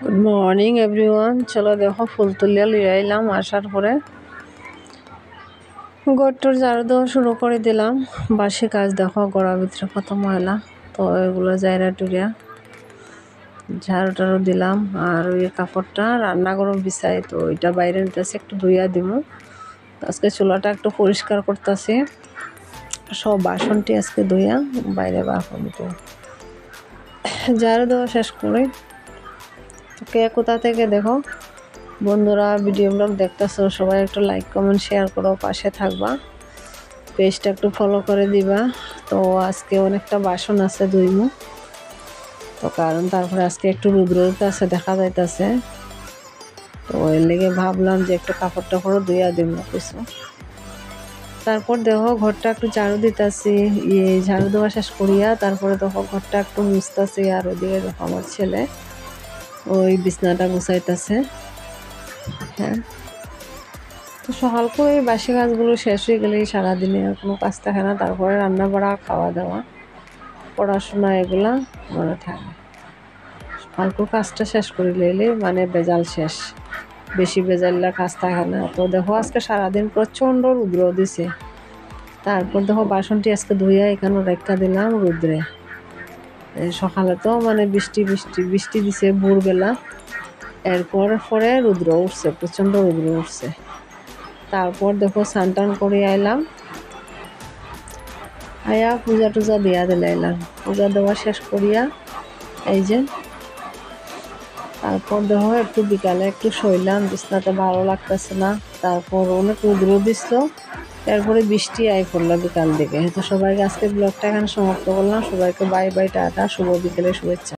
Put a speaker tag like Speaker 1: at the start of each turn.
Speaker 1: Good morning everyone. চলো দেখো ফুল তুলিয়া লিয়ে আইলাম। আসার পরে ঘরটার ঝাড়ু দেওয়া শুরু করে দিলাম। বাসি কাজ দেখো, গড়ার ভিতরে কত ময়লা, তো এগুলো জায়গা টুরিয়া ঝাড়ু টাড়ু দিলাম। আর ওই কাপড়টা রান্নাঘরও বিছাই, তো ওইটা বাইরে নিতেছি, একটু ধুইয়া দিব। আজকে চুলাটা একটু পরিষ্কার করতেছি, সব বাসনটি আজকে ধুইয়া বাইরে বার করবো। ঝাড়ু দেওয়া শেষ করে কে কোথা থেকে দেখো বন্ধুরা ভিডিও ব্লগ দেখতেছো, সবাই একটু লাইক কমেন্ট শেয়ার করো, পাশে থাকবা, পেজটা একটু ফলো করে দিবা। তো আজকে অনেকটা বাসন আছে ধুইমু, তো কারণ তারপরে আজকে একটু রৌদ্র আছে দেখা যাইতেছে, তো এর লেগে ভাবলাম যে একটু কাপড় টাপড়ও ধুইয়া দিব কিছু। তারপর দেখো ঘরটা একটু ঝাড়ু দিতেছি, ঝাড়ু দেওয়া শেষ করিয়া তারপরে দেখো ঘরটা একটু মুছতেছি। আর ওদিকে দেখো আমার ছেলে ওই বিছনাটা গুছাইতেছে। হ্যাঁ, তো সকাল করে বাসি কাজগুলো শেষ হয়ে গেলেই সারাদিনে আর কোনো কাজ থাকে না। তারপরে রান্না বাড়া, খাওয়া দাওয়া, পড়াশোনা এগুলা মনে থাকে। সকালকুর কাজটা শেষ করে নিলে মানে বেজাল শেষ, বেশি বেজাল্লা কাজ থাকে না। তো দেখো আজকে সারাদিন প্রচণ্ড রৌদ্র দিছে। তারপর দেখো বাসনটি আজকে ধুইয়া এখানে রেখা দিলাম রৌদ্রে। সকালে তো মানে বৃষ্টি দিছে ভোরবেলা, এরপর পরে রৌদ্র উঠছে, প্রচণ্ড রৌদ্র উঠছে। তারপর দেখো স্নান টান করে আইলাম, আয়া পূজা টুজা দিয়া দিলাইলাম। পূজা দেওয়া শেষ করিয়া এই যে তারপর দেখো একটু বিকালে একটু শইলাম, বিছনাতে ভালো লাগতেছে না। তারপর অনেক রৌদ্র দিছিল, এরপরে বৃষ্টি আই পড়লো বিকাল দিকে। তো সবাইকে আজকে ব্লগটা এখানে সমাপ্ত করলাম। সবাইকে বাই বাই, টাটা, শুভ বিকেলে শুভেচ্ছা।